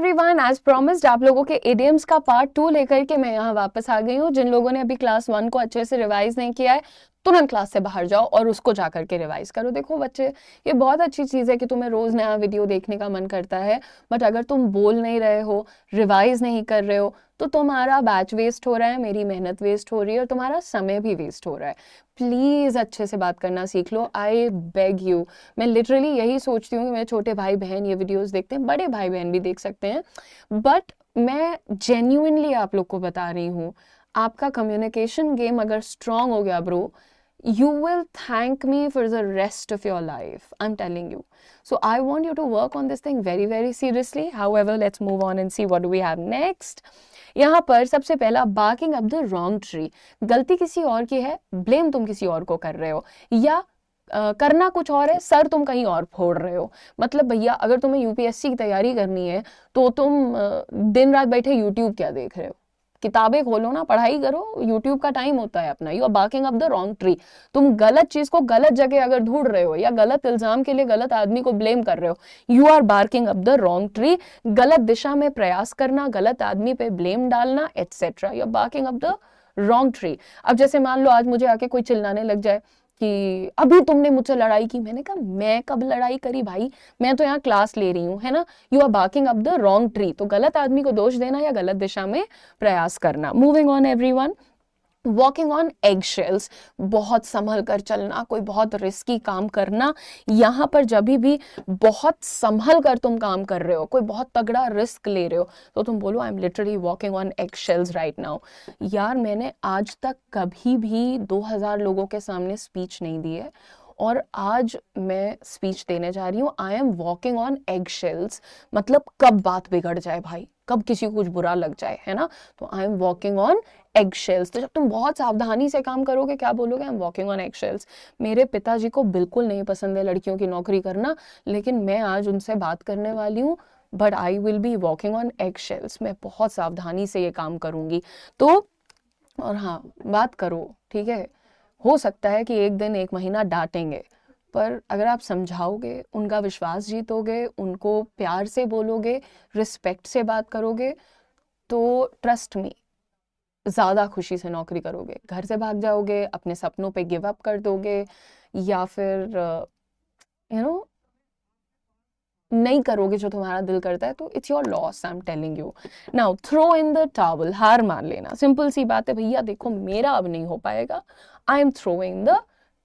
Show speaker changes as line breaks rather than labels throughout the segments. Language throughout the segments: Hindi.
एवरीवन, एज प्रॉमिस्ड आप लोगों के इडियम्स का पार्ट 2 लेकर के मैं यहाँ वापस आ गई हूँ। जिन लोगों ने अभी क्लास 1 को अच्छे से रिवाइज नहीं किया है, तुरंत क्लास से बाहर जाओ और उसको जा करके रिवाइज करो। देखो बच्चे, ये बहुत अच्छी चीज़ है कि तुम्हें रोज नया वीडियो देखने का मन करता है, बट अगर तुम बोल नहीं रहे हो, रिवाइज नहीं कर रहे हो, तो तुम्हारा बैच वेस्ट हो रहा है, मेरी मेहनत वेस्ट हो रही है और तुम्हारा समय भी वेस्ट हो रहा है। प्लीज अच्छे से बात करना सीख लो, आई बेग यू। मैं लिटरली यही सोचती हूँ कि मेरे छोटे भाई बहन ये वीडियोस देखते हैं, बड़े भाई बहन भी देख सकते हैं, बट मैं जेन्युइनली आप लोग को बता रही हूँ, आपका कम्युनिकेशन गेम अगर स्ट्रांग हो गया bro, you will thank me for the rest of your life. I'm telling you. So I want you to work on this thing very, very seriously. However, let's move on and see what do we have next. यहाँ पर सबसे पहला, barking up the wrong tree. गलती किसी और की है, blame तुम किसी और को कर रहे हो, या करना कुछ और है, सर तुम कहीं और फोड़ रहे हो। मतलब भैया, अगर तुम्हें यूपीएससी की तैयारी करनी है तो तुम दिन रात बैठे यूट्यूब क्या देख रहे हो? किताबें खोलो ना, पढ़ाई करो, यूट्यूब का टाइम होता है अपना। You are barking up the wrong tree. तुम गलत चीज को गलत जगह अगर ढूंढ रहे हो या गलत इल्जाम के लिए गलत आदमी को ब्लेम कर रहे हो, you are barking up the wrong tree. गलत दिशा में प्रयास करना, गलत आदमी पे ब्लेम डालना, etcetera, you are barking up the wrong tree. अब जैसे मान लो आज मुझे आके कोई चिल्लाने लग जाए कि अभी तुमने मुझसे लड़ाई की, मैंने कहा मैं कब लड़ाई करी भाई, मैं तो यहाँ क्लास ले रही हूँ, है ना। You are barking up the wrong tree. तो गलत आदमी को दोष देना या गलत दिशा में प्रयास करना। Moving on everyone, walking on egg shells, बहुत संभल कर चलना, कोई बहुत रिस्की काम करना। यहाँ पर जब भी बहुत संभल कर तुम काम कर रहे हो, कोई बहुत तगड़ा रिस्क ले रहे हो, तो तुम बोलो I am literally walking on egg shells right now. यार मैंने आज तक कभी भी 2000 लोगों के सामने स्पीच नहीं दी है और आज मैं स्पीच देने जा रही हूँ। I am walking on egg shells, मतलब कब बात बिगड़ जाए भाई, कब किसी को कुछ बुरा लग जाए, है ना। तो I am walking on egg shells. तो जब तुम बहुत सावधानी से काम करोगे, क्या बोलोगे? I am walking on egg shells. मेरे पिताजी को बिल्कुल नहीं पसंद है लड़कियों की नौकरी करना, लेकिन मैं आज उनसे बात करने वाली हूँ, but I will be walking on egg shells. मैं बहुत सावधानी से ये काम करूंगी। तो और हाँ, बात करो, ठीक है। हो सकता है कि एक दिन एक महीना डांटेंगे, पर अगर आप समझाओगे, उनका विश्वास जीतोगे, उनको प्यार से बोलोगे, रिस्पेक्ट से बात करोगे, तो ट्रस्ट मी, ज़्यादा खुशी से नौकरी करोगे। घर से भाग जाओगे, अपने सपनों पे गिव अप कर दोगे, या फिर यू नो नहीं करोगे जो तुम्हारा दिल करता है, तो it's your loss, I am telling you. Now throw in the towel, हार मान लेना। सिंपल सी बात है भैया, देखो मेरा अब नहीं हो पाएगा, I am throwing the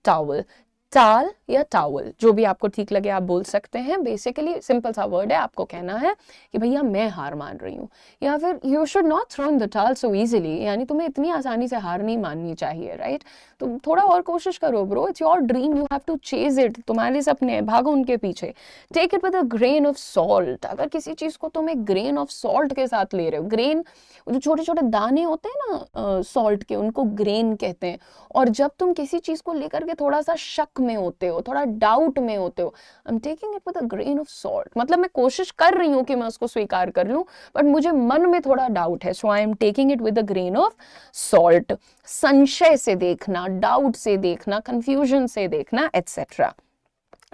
towel. टाल या टावल, जो भी आपको ठीक लगे आप बोल सकते हैं। बेसिकली सिंपल सा वर्ड है, आपको कहना है कि भैया मैं हार मान रही हूँ, या फिर you should not throw in the towel so easily, यानी तुम्हें इतनी आसानी से हार नहीं माननी चाहिए, राइट। तुम थोड़ा और कोशिश करो bro, it's your dream, you have to chase it. तुम्हारे सपने, भागो उनके पीछे। Take it with a grain of salt. अगर किसी चीज को तुम एक ग्रेन ऑफ सॉल्ट के साथ ले रहे हो, ग्रेन जो छोटे छोटे दाने होते हैं ना सॉल्ट के, उनको ग्रेन कहते हैं। और जब तुम किसी चीज को लेकर के थोड़ा सा शक में होते हो, थोड़ा डाउट में होते हो, आई am taking it with a grain of salt. मतलब मैं कोशिश कर रही हूँ कि मैं उसको स्वीकार कर लूं, बट मुझे मन में थोड़ा डाउट है, so I am taking it with a grain of salt. संशय से देखना, डाउट से देखना, कंफ्यूजन से देखना, एटसेट्रा।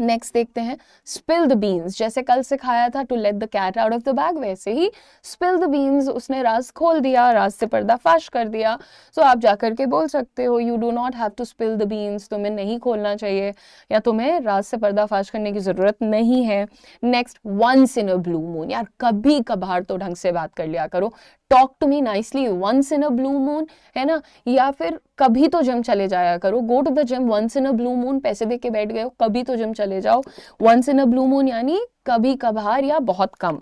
नेक्स्ट देखते हैं, स्पिल द बीन्स। जैसे कल सिखाया था to let the cat out of the bag, वैसे ही स्पिल द बीन्स, उसने राज खोल दिया, राज से पर्दाफाश कर दिया। सो आप जाकर के बोल सकते हो, you do not have to spill the beans, तुम्हें नहीं खोलना चाहिए, या तुम्हें राज से पर्दाफाश करने की जरूरत नहीं है। Next, once in a blue moon. यार कभी कभार तो ढंग से बात कर लिया करो, talk to me nicely once in a blue moon, है ना। या फिर कभी तो जिम चले जाया करो, go to the gym once in a blue moon. पैसे दे के बैठ गए हो, कभी तो जिम चले जाओ। Once in a blue moon यानी कभी कभार या बहुत कम।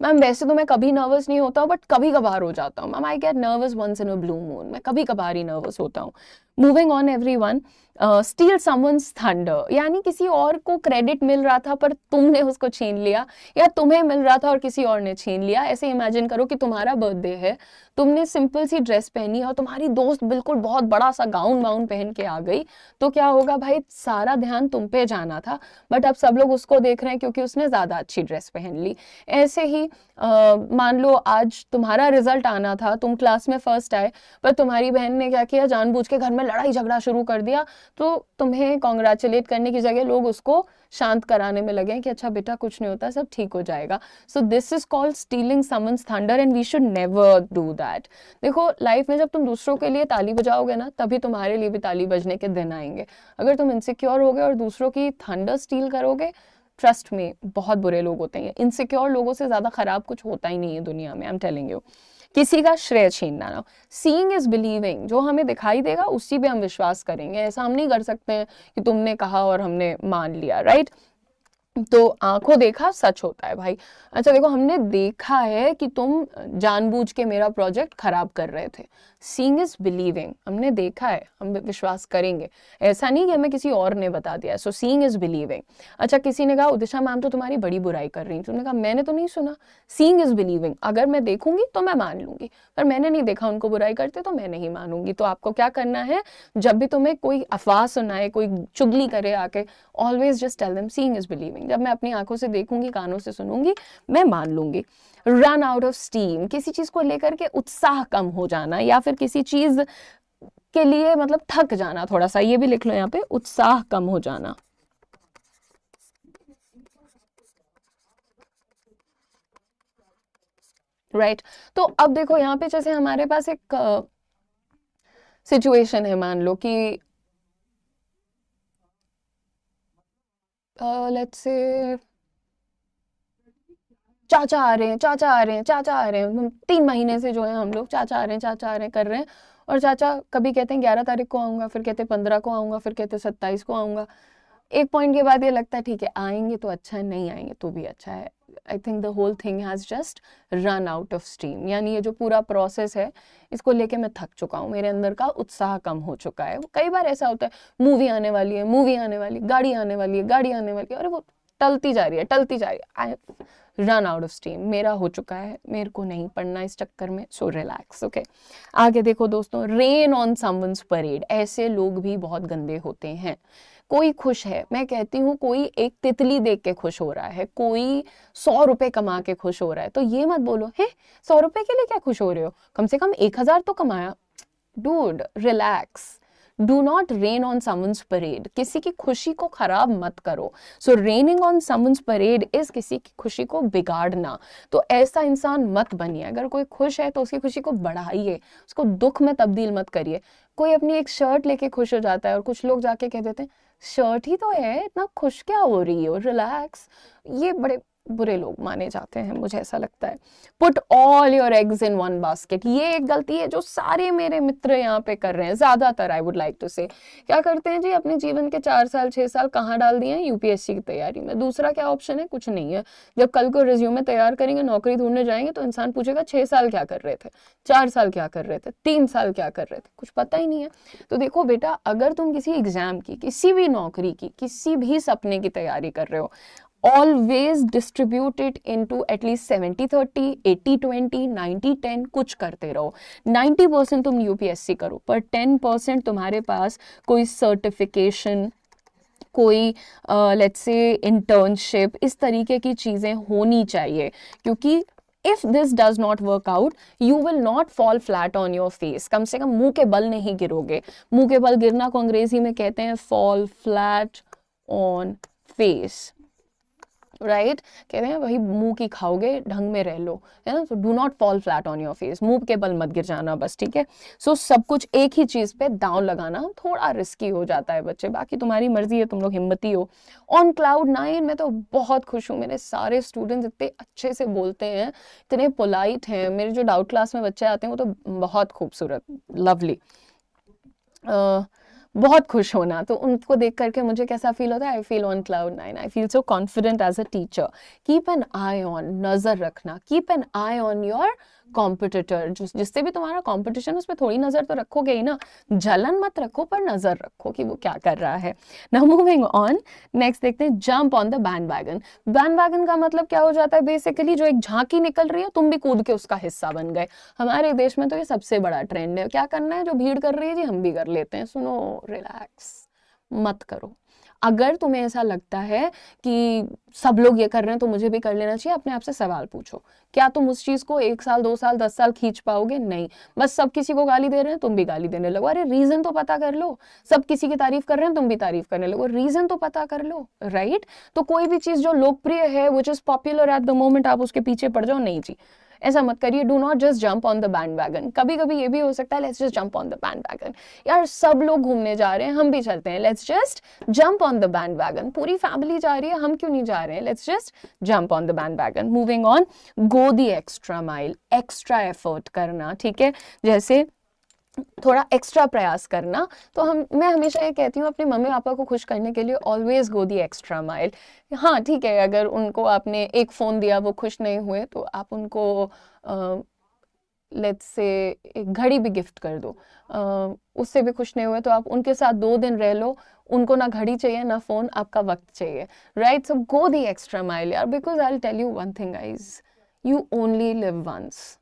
मैम वैसे तो मैं कभी नर्वस नहीं होता, बट कभी कभार हो जाता हूँ ma'am, I get nervous once in a blue moon. मैं कभी कभार ही नर्वस होता हूँ। Moving on everyone, steal someone's thunder, यानी किसी और को क्रेडिट मिल रहा था पर तुमने उसको छीन लिया, या तुम्हें मिल रहा था और किसी और ने छीन लिया। ऐसे इमेजिन करो कि तुम्हारा बर्थडे है, तुमने सिंपल सी ड्रेस पहनी है और तुम्हारी दोस्त बिल्कुल बहुत बड़ा सा गाउन वाउन पहन के आ गई, तो क्या होगा भाई? सारा ध्यान तुम पे जाना था, बट अब सब लोग उसको देख रहे हैं क्योंकि उसने ज्यादा अच्छी ड्रेस पहन ली। ऐसे ही मान लो आज तुम्हारा रिजल्ट आना था, तुम क्लास में फर्स्ट आए, पर तुम्हारी बहन ने क्या किया, जानबूझ के घर में लड़ाई झगड़ा शुरू कर दिया, तो तुम्हें कॉन्ग्रेचुलेट करने की जगह लोग उसको शांत कराने में लगे कि अच्छा बेटा कुछ नहीं होता, सब ठीक हो जाएगा। So this is called stealing someone's thunder and we should never do that. देखो लाइफ में जब तुम दूसरों के लिए ताली बजाओगे ना, तभी तुम्हारे लिए भी ताली बजने के दिन आएंगे। अगर तुम इनसिक्योर होगे और दूसरों की थंडर स्टील करोगे, ट्रस्ट में बहुत बुरे लोग होते हैं। इनसिक्योर लोगों से ज्यादा खराब कुछ होता ही नहीं है दुनिया में, आई एम टेलिंग यू। किसी का श्रेय छीनना ना। सीइंग इज बिलीविंग, जो हमें दिखाई देगा उसी पे हम विश्वास करेंगे। ऐसा हम नहीं कर सकते हैं कि तुमने कहा और हमने मान लिया, राइट? तो आंखों देखा सच होता है भाई। अच्छा देखो, हमने देखा है कि तुम जानबूझ के मेरा प्रोजेक्ट खराब कर रहे थे। सीइंग इज बिलीविंग, हमने देखा है, हम विश्वास करेंगे। ऐसा नहीं कि हमें किसी और ने बता दिया। सो सीइंग इज बिलीविंग। अच्छा किसी ने कहा उदिशा मैम तो तुम्हारी बड़ी बुराई कर रही थी, तुमने कहा मैंने तो नहीं सुना। सीइंग इज बिलीविंग, अगर मैं देखूंगी तो मैं मान लूंगी, पर मैंने नहीं देखा उनको बुराई करते तो मैं नहीं मानूंगी। तो आपको क्या करना है, जब भी तुम्हें कोई अफवाह सुनाए, कोई चुगली करे आके, always just tell them seeing is believing. जब मैं अपनी आंखों से देखूंगी, कानों से सुनूंगी, मैं मान लूंगी। रन आउट ऑफ स्टीम, किसी चीज को लेकर के उत्साह कम हो जाना, या फिर किसी चीज के लिए मतलब थक जाना थोड़ा सा, ये भी लिख लो यहाँ पे, उत्साह कम हो जाना। राइट तो अब देखो यहाँ पे जैसे हमारे पास एक सिचुएशन है, मान लो कि लेट्स से चाचा आ रहे हैं, चाचा आ रहे हैं, चाचा आ रहे हैं। 3 महीने से जो है हम लोग चाचा आ रहे हैं, चाचा आ रहे हैं कर रहे हैं। और चाचा कभी कहते हैं 11 तारीख को आऊंगा, फिर कहते हैं 15 को आऊंगा, फिर कहते हैं 27 को आऊंगा। एक पॉइंट के बाद ये लगता है ठीक है आएंगे तो अच्छा है, नहीं आएंगे तो भी अच्छा है। I think the whole thing has just run out of steam, यानी ये जो पूरा प्रोसेस है इसको लेके मैं थक चुका हूँ, मेरे अंदर का उत्साह कम हो चुका है। कई बार ऐसा होता है, मूवी आने वाली है, मूवी आने वाली, गाड़ी आने वाली है, गाड़ी आने वाली है, अरे वो टलती जा रही है, टलती जा रही है। I run out of steam, मेरा हो चुका है, मेरे को नहीं पढ़ना इस चक्कर में। So relax, okay. आगे देखो दोस्तों, रेन ऑन समवन्स परेड, ऐसे लोग भी बहुत गंदे होते हैं। कोई खुश है, मैं कहती हूँ कोई एक तितली देख के खुश हो रहा है, कोई 100 रुपए कमा के खुश हो रहा है, तो ये मत बोलो है 100 रुपए के लिए क्या खुश हो रहे हो, कम से कम 1000 तो कमाया। Dude relax, do not rain on someone's parade, किसी की खुशी को खराब मत करो। So raining on someone's parade is किसी की खुशी को बिगाड़ना। तो ऐसा इंसान मत बनिए। अगर कोई खुश है तो उसकी खुशी को बढ़ाइए, उसको दुख में तब्दील मत करिए। कोई अपनी एक शर्ट लेके खुश हो जाता है और कुछ लोग जाके कह देते हैं शर्ट ही तो है, इतना खुश क्या हो रही हो, रिलैक्स। ये बड़े बुरे लोग माने जाते हैं, मुझे ऐसा लगता है। Put all your eggs in one basket, ये एक गलती है जो सारे मेरे मित्र यहाँ पे कर रहे हैं, ज्यादातर आई वुड लाइक टू से। क्या करते हैं जी, अपने जीवन के 4 साल 6 साल कहाँ डाल दिए हैं, यूपीएससी की तैयारी में। दूसरा क्या ऑप्शन है, कुछ नहीं है। जब कल को रिज्यूमे तैयार करेंगे, नौकरी ढूंढने जाएंगे, तो इंसान पूछेगा 6 साल क्या कर रहे थे, 4 साल क्या कर रहे थे, 3 साल क्या कर रहे थे, कुछ पता ही नहीं है। तो देखो बेटा, अगर तुम किसी एग्जाम की, किसी भी नौकरी की, किसी भी सपने की तैयारी कर रहे हो, always distribute it into at least 70-30, 80-20, 90-10, कुछ करते रहो। 90% तुम यूपीएससी करो, पर 10% तुम्हारे पास कोई सर्टिफिकेशन, कोई लेट्स से इंटर्नशिप, इस तरीके की चीजें होनी चाहिए। क्योंकि if this does not work out, you will not fall flat on your face. कम से कम मुंह के बल नहीं गिरोगे। मुंह के बल गिरना को अंग्रेजी में कहते हैं fall flat on face, right कहते हैं वही मुंह की खाओगे, ढंग में रह लो, है ना। तो do not fall flat on your face, मुंह के बल मत गिर जाना बस, ठीक है। सो सब कुछ एक ही चीज पे दांव लगाना थोड़ा रिस्की हो जाता है बच्चे, बाकी तुम्हारी मर्जी है, तुम लोग हिम्मती हो। ऑन क्लाउड 9, मैं तो बहुत खुश हूँ। मेरे सारे स्टूडेंट्स इतने अच्छे से बोलते हैं, इतने पोलाइट हैं। मेरे जो डाउट क्लास में बच्चे आते हैं वो तो बहुत खूबसूरत, लवली, बहुत खुश होना। तो उनको देख करके मुझे कैसा फील होता है, I feel on cloud 9, I feel so confident as a teacher. Keep an eye on, नजर रखना, keep an eye on your competitor. जिससे भी तुम्हारा कॉम्पिटिशन, उस पर थोड़ी नजर तो रखोगे ही ना। जलन मत रखो, पर नजर रखो कि वो क्या कर रहा है। नाउ मूविंग ऑन, नेक्स्ट देखते हैं, jump on the bandwagon. Bandwagon का मतलब क्या हो जाता है, बेसिकली जो एक झांकी निकल रही है, तुम भी कूद के उसका हिस्सा बन गए। हमारे देश में तो ये सबसे बड़ा ट्रेंड है। क्या करना है, जो भीड़ कर रही है जी हम भी कर लेते हैं। सुनो, रिलैक्स मत करो। अगर तुम्हें ऐसा लगता है कि सब लोग ये कर रहे हैं तो मुझे भी कर लेना चाहिए, अपने आप से सवाल पूछो, क्या तुम उस चीज को 1 साल 2 साल 10 साल खींच पाओगे? नहीं। बस सब किसी को गाली दे रहे हैं, तुम भी गाली देने लगो। अरे रीजन तो पता कर लो। सब किसी की तारीफ कर रहे हैं, तुम भी तारीफ करने लगो, रीजन तो पता कर लो, राइट? तो कोई भी चीज जो लोकप्रिय है, which is popular at the moment, आप उसके पीछे पड़ जाओ, नहीं जी, ऐसा मत करिए। Do not just jump on the band wagon. कभी कभी ये भी हो सकता है, let's just jump on the band wagon, यार सब लोग घूमने जा रहे हैं, हम भी चलते हैं, let's just jump on the band wagon. पूरी फैमिली जा रही है, हम क्यों नहीं जा रहे हैं? Let's just jump on the band wagon. Moving on, go the extra mile, extra effort करना, ठीक है, जैसे थोड़ा एक्स्ट्रा प्रयास करना। तो मैं हमेशा ये कहती हूँ अपने मम्मी पापा को खुश करने के लिए, always go the extra mile. हाँ ठीक है, अगर उनको आपने एक फ़ोन दिया, वो खुश नहीं हुए, तो आप उनको लेट्स से एक घड़ी भी गिफ्ट कर दो, उससे भी खुश नहीं हुए तो आप उनके साथ 2 दिन रह लो, उनको ना घड़ी चाहिए ना फ़ोन, आपका वक्त चाहिए, right? So go the extra mile यार, because I will tell you one thing guys, you only live once.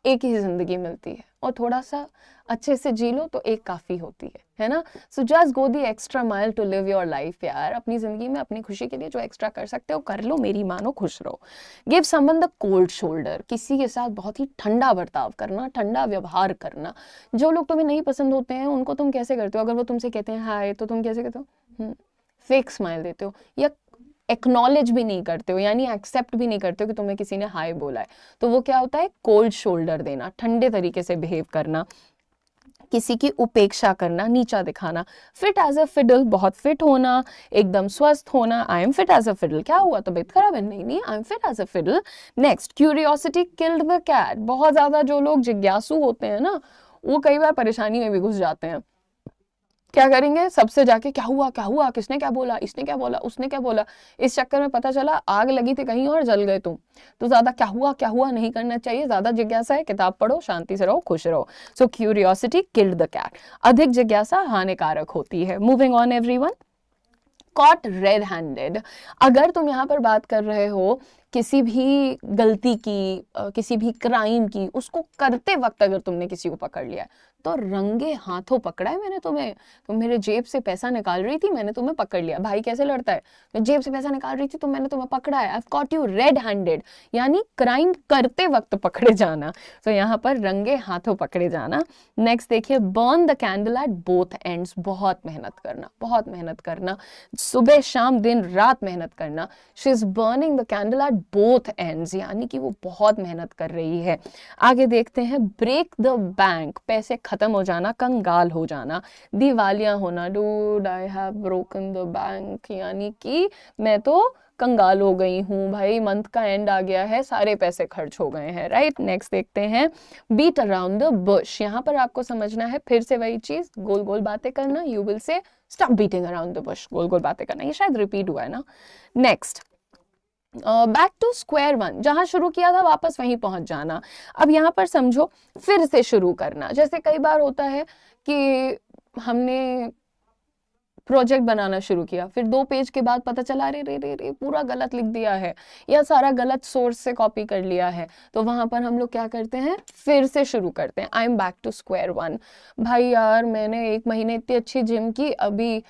एक ही जिंदगी मिलती है, और थोड़ा सा अच्छे से जी लो तो एक काफी होती है ना? So just go the extra mile to live your life यार। अपनी जिंदगी में अपनी खुशी के लिए जो एक्स्ट्रा कर सकते हो कर लो, मेरी मानो, खुश रहो। Give someone the cold shoulder, किसी के साथ बहुत ही ठंडा बर्ताव करना, ठंडा व्यवहार करना। जो लोग तुम्हें नहीं पसंद होते हैं उनको तुम कैसे करते हो? अगर वो तुमसे कहते हैं हाय, तो तुम कैसे कहते हो? फेक स्माइल देते हो, या एक्नॉलेज भी नहीं करते हो, यानी एक्सेप्ट भी नहीं करते हो कि तुम्हें किसी ने हाय बोला है। तो वो क्या होता है? कोल्ड शोल्डर देना, ठंडे तरीके से बिहेव करना, किसी की उपेक्षा करना, नीचा दिखाना। फिट एज अ फिडल, बहुत फिट होना, एकदम स्वस्थ होना। I am fit as a fiddle, क्या हुआ, तबीयत खराब है? नहीं नहीं, I am fit as a fiddle. Next, curiosity killed the cat. बहुत ज्यादा जो लोग जिज्ञासु होते हैं ना, वो कई बार परेशानी में भी घुस जाते हैं। क्या करेंगे? सबसे जाके क्या हुआ, क्या हुआ, किसने क्या बोला, इसने क्या बोला, उसने क्या बोला। इस चक्कर में पता चला आग लगी थी कहीं और जल गए तुम। तो ज्यादा क्या हुआ नहीं करना चाहिए। ज्यादा जिज्ञासा है, किताब पढ़ो, शांति से रहो, खुश रहो। सो क्यूरियोसिटी किल्ड द कैट। अधिक जिज्ञासा हानिकारक होती है। Moving on everyone, cot red handed. अगर तुम यहाँ पर बात कर रहे हो किसी भी गलती की, किसी भी क्राइम की, उसको करते वक्त अगर तुमने किसी को पकड़ लिया तो रंगे हाथों पकड़ा है मैंने तुम्हें। तुम मेरे जेब से पैसा निकाल रही थी, मैंने तुम्हें पकड़ लिया। भाई कैसे लड़ता है? मैं जेब से पैसा निकाल रही थी तो मैंने तुम्हें पकड़ा है। आई कॉट यू रेड हैंडेड, यानी क्राइम करते वक्त पकड़े जाना। तो यहाँ पर रंगे हाथों पकड़े जाना। नेक्स्ट देखिए, burn the candle at both ends. बहुत मेहनत करना, बहुत मेहनत करना, सुबह शाम दिन रात मेहनत करना। She is burning the candle at both ends, यानी कि वो बहुत मेहनत कर रही है। आगे देखते हैं, ब्रेक द बैंक। पैसे खत्म हो जाना, कंगाल हो जाना, दिवालिया होना। Dude I have broken the bank, यानी कि मैं तो कंगाल हो गई हूँ भाई, मंथ का एंड आ गया है, सारे पैसे खर्च हो गए हैं, राइट? नेक्स्ट देखते हैं, बीट अराउंड द बुश। यहाँ पर आपको समझना है फिर से वही चीज, गोल गोल बातें करना। You will say stop beating around the bush, गोल गोल बातें करना। ये शायद रिपीट हुआ है ना? Next, back to square one, जहां शुरू किया था वापस वहीं पहुंच जाना। अब यहाँ पर समझो, फिर से शुरू करना। जैसे कई बार होता है कि हमने प्रोजेक्ट बनाना शुरू किया, फिर 2 पेज के बाद पता चला रे रे रे रे पूरा गलत लिख दिया है, या सारा गलत सोर्स से कॉपी कर लिया है। तो वहां पर हम लोग क्या करते हैं? फिर से शुरू करते हैं। I am back to square one. भाई यार मैंने 1 महीने इतनी अच्छी जिम की, अभी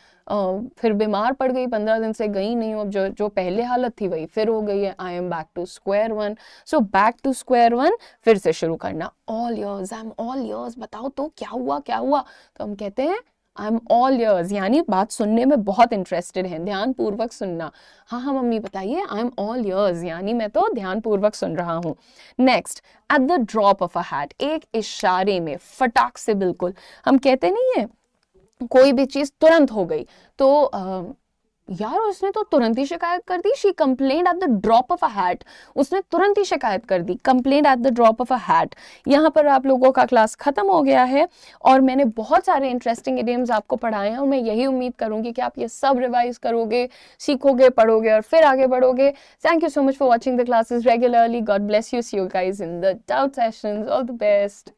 फिर बीमार पड़ गई, 15 दिन से गई नहीं हूँ। अब जो पहले हालत थी वही फिर हो गई है। I am back to square one. So back to square one, फिर से शुरू करना। All yours, I am all yours, बताओ तो क्या हुआ क्या हुआ? तो हम कहते हैं आई एम ऑल योर्स, यानी बात सुनने में बहुत इंटरेस्टेड है, ध्यान पूर्वक सुनना। हाँ हाँ मम्मी बताइए, आई एम ऑल योर्स, यानी मैं तो ध्यान पूर्वक सुन रहा हूँ। Next, eight the drop of a hat, एक इशारे में, फटाक से, बिल्कुल। हम कहते नहीं है कोई भी चीज तुरंत हो गई तो यार उसने तो तुरंत ही शिकायत कर दी। She complaint at the drop of a hat, उसने तुरंत ही शिकायत कर दी। Complaint at the drop of a hat. यहाँ पर आप लोगों का क्लास खत्म हो गया है और मैंने बहुत सारे इंटरेस्टिंग इडियम्स आपको पढ़ाए हैं और मैं यही उम्मीद करूंगी कि आप ये सब रिवाइज करोगे, सीखोगे, पढ़ोगे और फिर आगे बढ़ोगे। Thank you so much for watching the classes regularly. God bless you. See you guys in the doubt sessions. All the best.